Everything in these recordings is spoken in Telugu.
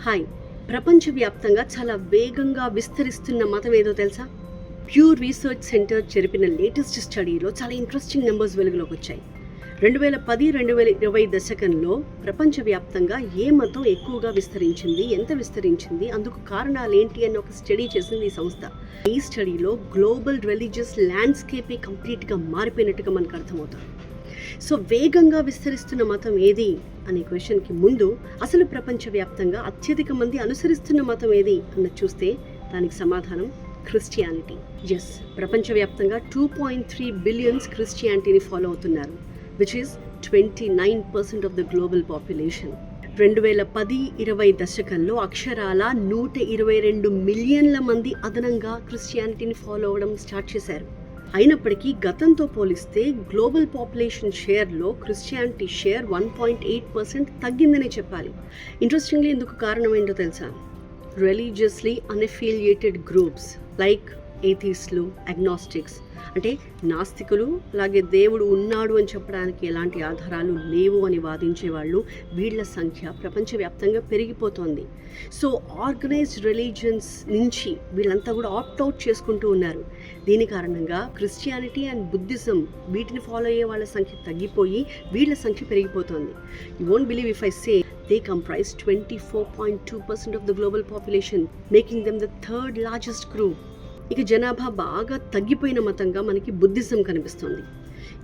హాయ్, ప్రపంచవ్యాప్తంగా చాలా వేగంగా విస్తరిస్తున్న మతం ఏదో తెలుసా? ప్యూర్ రీసెర్చ్ సెంటర్ జరిపిన లేటెస్ట్ స్టడీలో చాలా ఇంట్రెస్టింగ్ నెంబర్స్ వెలుగులోకి వచ్చాయి. 2010-2020 దశకంలో ప్రపంచవ్యాప్తంగా ఏ మతం ఎక్కువగా విస్తరించింది, ఎంత విస్తరించింది, అందుకు కారణాలు ఏంటి అని ఒక స్టడీ చేసింది ఈ సంస్థ. ఈ స్టడీలో గ్లోబల్ రిలీజియస్ ల్యాండ్స్కేపే కంప్లీట్గా మారిపోయినట్టుగా మనకు అర్థమవుతుంది. సో వేగంగా విస్తరిస్తున్న మతం ఏది అనే క్వశ్చన్కి ముందు అసలు ప్రపంచవ్యాప్తంగా అత్యధిక మంది అనుసరిస్తున్న మతం ఏది అన్నది చూస్తే దానికి సమాధానం క్రిస్టియానిటీ. ఎస్, ప్రపంచవ్యాప్తంగా 2.3 బిలియన్స్ క్రిస్టియానిటీని ఫాలో అవుతున్నారు, which is 29% of the global population. 2010-20 దశకంలో అక్షరాల 122 మిలియన్ల మంది అదనంగా క్రిస్టియానిటీని ఫాలో అవ్వడం స్టార్ట్ చేశారు. అయినప్పటికీ గతంతో పోలిస్తే గ్లోబల్ పాపులేషన్ షేర్లో క్రిస్టియానిటీ షేర్ 1.8% తగ్గిందనే చెప్పాలి. ఇంట్రెస్టింగ్లీ ఇందుకు కారణం ఏంటో తెలుసా? రిలీజియస్లీ అన్ఎఫిలియేటెడ్ గ్రూప్స్ లైక్ ఏథీస్లు, అగ్నాస్టిక్స్ అంటే నాస్తికులు, అలాగే దేవుడు ఉన్నాడు అని చెప్పడానికి ఎలాంటి ఆధారాలు లేవు అని వాదించే వాళ్ళు, వీళ్ళ సంఖ్య ప్రపంచవ్యాప్తంగా పెరిగిపోతోంది. సో ఆర్గనైజ్డ్ రిలీజియన్స్ నుంచి వీళ్ళంతా కూడా ఆప్ట్ అవుట్ చేసుకుంటూ ఉన్నారు. దీని కారణంగా క్రిస్టియానిటీ అండ్ బుద్ధిజం వీటిని ఫాలో అయ్యే వాళ్ళ సంఖ్య తగ్గిపోయి వీళ్ళ సంఖ్య పెరిగిపోతోంది. You won't believe if I say they comprise 24.2% of the global population, making them the third largest group. ఇక జనాభా బాగా తగ్గిపోయిన మతంగా మనకి బుద్ధిజం కనిపిస్తుంది.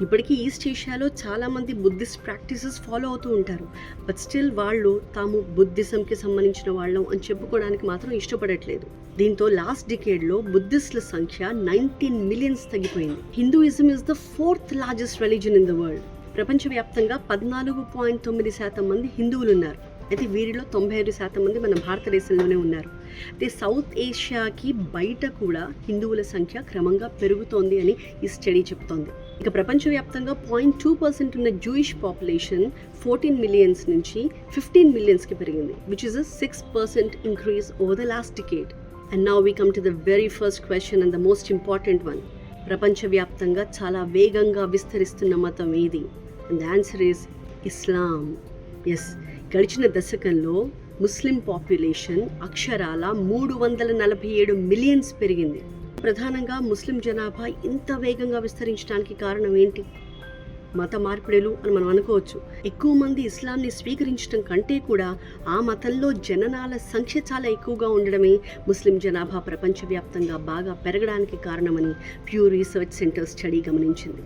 ఇప్పటికీ ఈస్ట్ ఏషియాలో చాలామంది బుద్ధిస్ట్ ప్రాక్టీసెస్ ఫాలో అవుతూ ఉంటారు. బట్ స్టిల్ వాళ్ళు తాము బుద్ధిజంకి సంబంధించిన వాళ్ళం అని చెప్పుకోవడానికి మాత్రం ఇష్టపడట్లేదు. దీంతో లాస్ట్ డికేడ్లో బుద్ధిస్టుల సంఖ్య 19 మిలియన్స్ తగ్గిపోయింది. Hinduism is the 4th largest religion in the world. ప్రపంచవ్యాప్తంగా 14.9% మంది హిందువులు ఉన్నారు. అయితే వీరిలో 95% మంది మన భారతదేశంలోనే ఉన్నారు. అయితే సౌత్ ఏషియాకి బయట కూడా హిందువుల సంఖ్య క్రమంగా పెరుగుతోంది అని ఈ స్టడీ చెప్తోంది. ఇక ప్రపంచవ్యాప్తంగా 0.2% ఉన్న జూయిష్ పాపులేషన్ 14 మిలియన్స్ నుంచి 15 మిలియన్స్కి పెరిగింది, which is a 6% increase over the last decade. And now we come to the very first question and the most important one. ప్రపంచవ్యాప్తంగా చాలా వేగంగా విస్తరిస్తున్న మతం ఏది? And the answer is Islam. Yes, గడిచిన దశకంలో ముస్లిం పాపులేషన్ అక్షరాల 347 మిలియన్స్ పెరిగింది. ప్రధానంగా ముస్లిం జనాభా ఇంత వేగంగా విస్తరించడానికి కారణం ఏంటి? మత మార్పిడులు అని మనం అనుకోవచ్చు. ఎక్కువ మంది ఇస్లాంని స్వీకరించడం కంటే కూడా ఆ మతంలో జననాల సంఖ్య చాలా ఎక్కువగా ఉండడమే ముస్లిం జనాభా ప్రపంచవ్యాప్తంగా బాగా పెరగడానికి కారణమని ప్యూర్ రీసెర్చ్ సెంటర్ స్టడీ గమనించింది.